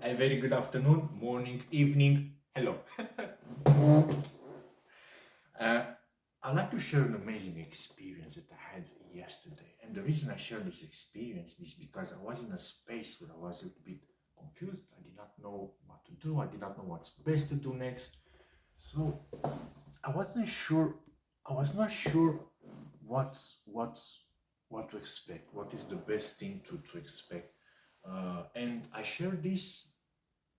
A very good afternoon, morning, evening. Hello. uh, I'd like to share an amazing experience that I had yesterday. And the reason I share this experience is because I was in a space where I was a little bit confused. I did not know what to do. I did not know what's best to do next. So I wasn't sure. I was not sure what to expect. What is the best thing to expect? And I share this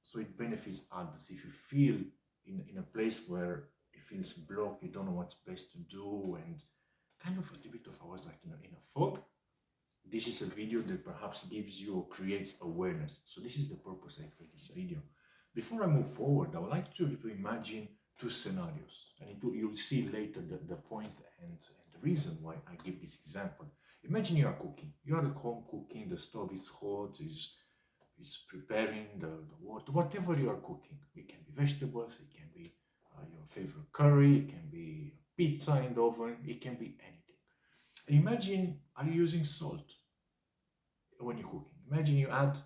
so it benefits others. If you feel in a place where it feels blocked, you don't know what's best to do, and kind of a little bit of I was like in a fog, this is a video that perhaps gives you or creates awareness. So this is the purpose I create this video. Before I move forward, I would like to imagine two scenarios, and you'll see later the point and the reason why I give this example. Imagine you are cooking. You are at home cooking, the stove is hot, is preparing the water, whatever you are cooking. It can be vegetables, it can be your favorite curry, it can be pizza in the oven, it can be anything. Imagine, are you using salt when you're cooking? Imagine you add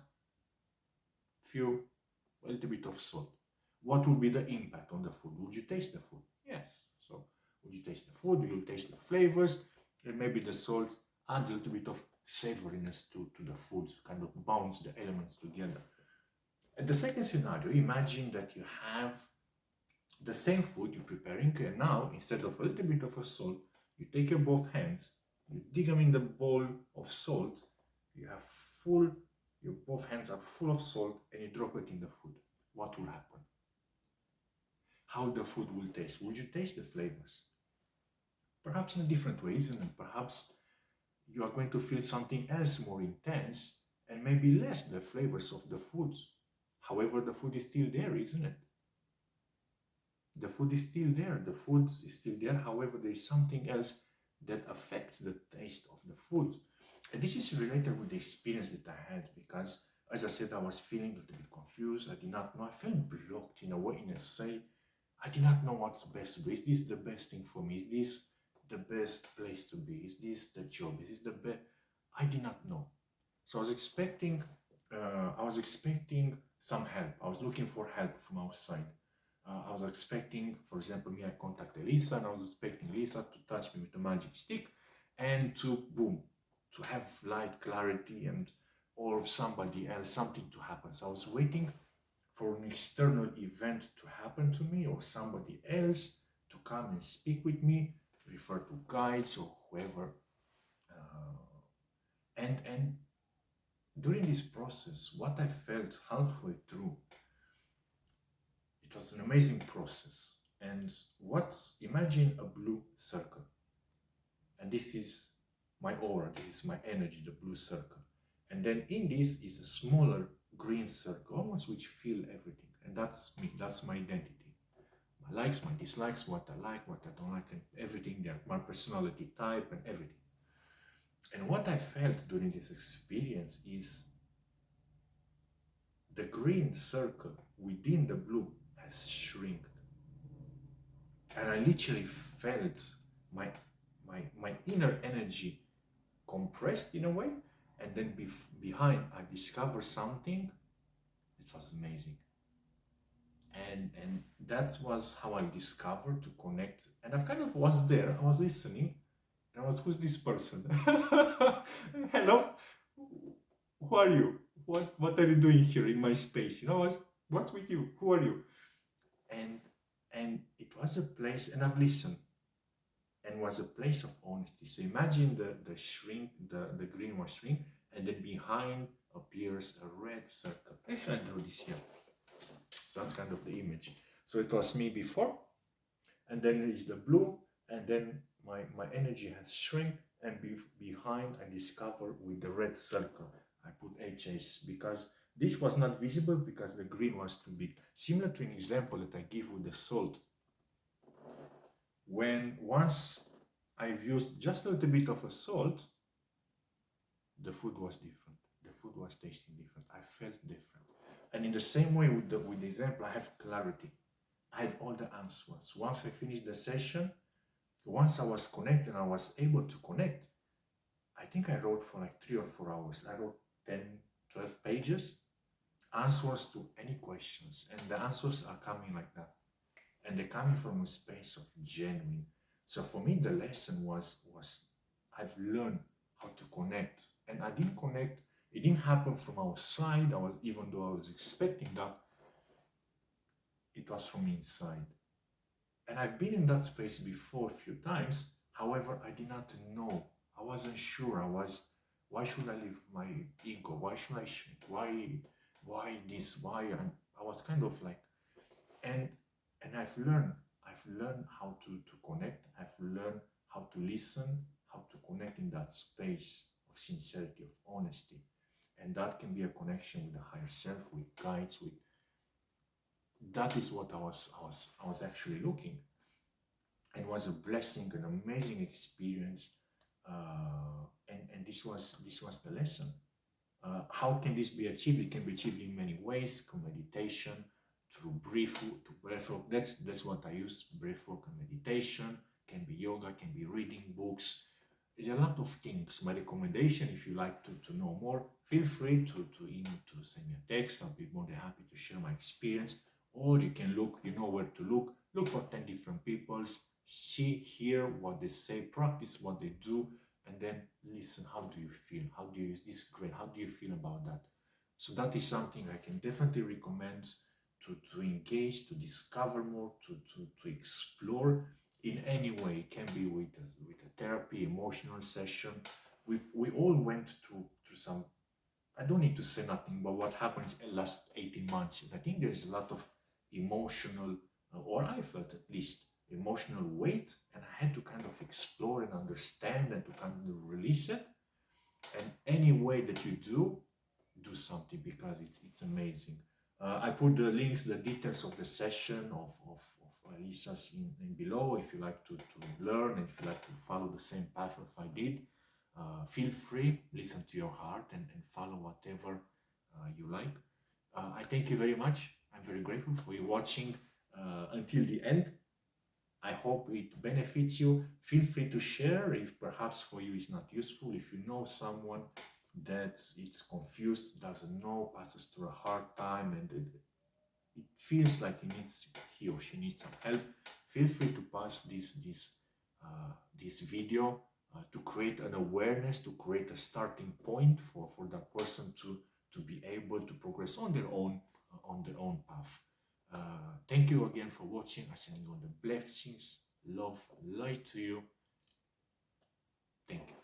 a little bit of salt. What would be the impact on the food? Would you taste the food? Yes. So, would you taste the food? You'll taste the flavors, and maybe the salt adds a little bit of savoriness to the food, kind of bounds the elements together. And the second scenario, imagine that you have the same food you're preparing, and now instead of a little bit of a salt, you take your both hands, you dig them in the bowl of salt, you have your both hands are full of salt, and you drop it in the food. What will happen? How the food will taste? Would you taste the flavors? Perhaps in a different way, isn't it? Perhaps you are going to feel something else more intense and maybe less the flavors of the food. However, the food is still there, isn't it? The food is still there. The food is still there. However, there is something else that affects the taste of the food. And this is related with the experience that I had because, as I said, I was feeling a little bit confused. I did not know. I felt blocked in a way, in a say. I did not know what's best to do. Is this the best thing for me? Is this the best place to be? Is this the job? Is this the best? I did not know. So I was expecting some help. I was looking for help from outside. I was expecting, for example, me, I contacted Lisa, and I was expecting Lisa to touch me with a magic stick and to boom, to have light, clarity, and or somebody else, something to happen. So I was waiting for an external event to happen to me or somebody else to come and speak with me, refer to guides or whoever. And during this process, what I felt halfway through, it was an amazing process. And imagine a blue circle. And this is my aura, this is my energy, the blue circle. And then in this is a smaller green circle, almost which fill everything. And that's me, that's my identity. My likes, my dislikes, what I like, what I don't like, and everything there, my personality type and everything. And what I felt during this experience is the green circle within the blue has shrunk. And I literally felt my inner energy compressed in a way, and then behind I discovered something. It was amazing, and that was how I discovered to connect. And I kind of was there, I was listening, and I was, who's this person? Hello, who are you? What are you doing here in my space? What's with you? Who are you? And it was a place, and I've listened, and was a place of honesty. So imagine the green was shrink, and then behind appears a red circle. Actually, I drew this here. So that's kind of the image. So it was me before, and then is the blue, and then my energy has shrink, and behind I discover with the red circle. I put HS because this was not visible because the green was too big. Similar to an example that I give with the salt. When once I've used just a little bit of a salt, the food was different. The food was tasting different. I felt different. And in the same way with the example, I have clarity. I had all the answers. Once I finished the session, once I was connected, I was able to connect. I think I wrote for like 3 or 4 hours. I wrote 10, 12 pages. answers to any questions, and the answers are coming like that, and they're coming from a space of genuine. So for me, the lesson was I've learned how to connect, and I didn't connect. It didn't happen from outside. I was even though I was expecting that, it was from inside. And I've been in that space before a few times. However, I did not know. I wasn't sure. Why should I leave my ego? Why should I, why this? Why? And I was kind of like, and I've learned how to connect. I've learned how to listen, how to connect in that space of sincerity, of honesty. And that can be a connection with the higher self, with guides, with that is what I was actually looking. And it was a blessing, an amazing experience. And this was the lesson. How can this be achieved? It can be achieved in many ways: through meditation, through breath work. That's what I use: breath work and meditation. Can be yoga, can be reading books. There's a lot of things. My recommendation, if you like to know more, feel free to send me a text. I'll be more than happy to share my experience. Or you can look, you know where to look. Look for 10 different peoples, see, hear what they say, practice what they do, and then listen. How do you feel? How do you, this is great. How do you feel about that? So that is something I can definitely recommend to engage, to discover more, to explore in any way. It can be with a therapy, emotional session. We all went through some, I don't need to say nothing, but what happens in the last 18 months. I think there's a lot of emotional, or I felt at least, emotional weight, and I had to kind of explore and understand and to kind of release it. And any way that you do something, because it's amazing. I put the links, the details of the session of Alisa's in below if you like to learn, and if you like to follow the same path as I did. Feel free, listen to your heart, and follow whatever you like. I thank you very much. I'm very grateful for you watching until the end. I hope it benefits you. Feel free to share if perhaps for you it's not useful. If you know someone that is confused, doesn't know, passes through a hard time, and it feels like he or she needs some help, feel free to pass this video to create an awareness, to create a starting point for that person to be able to progress on their own path. Thank you again for watching. I send you all the blessings, love, light to you. Thank you.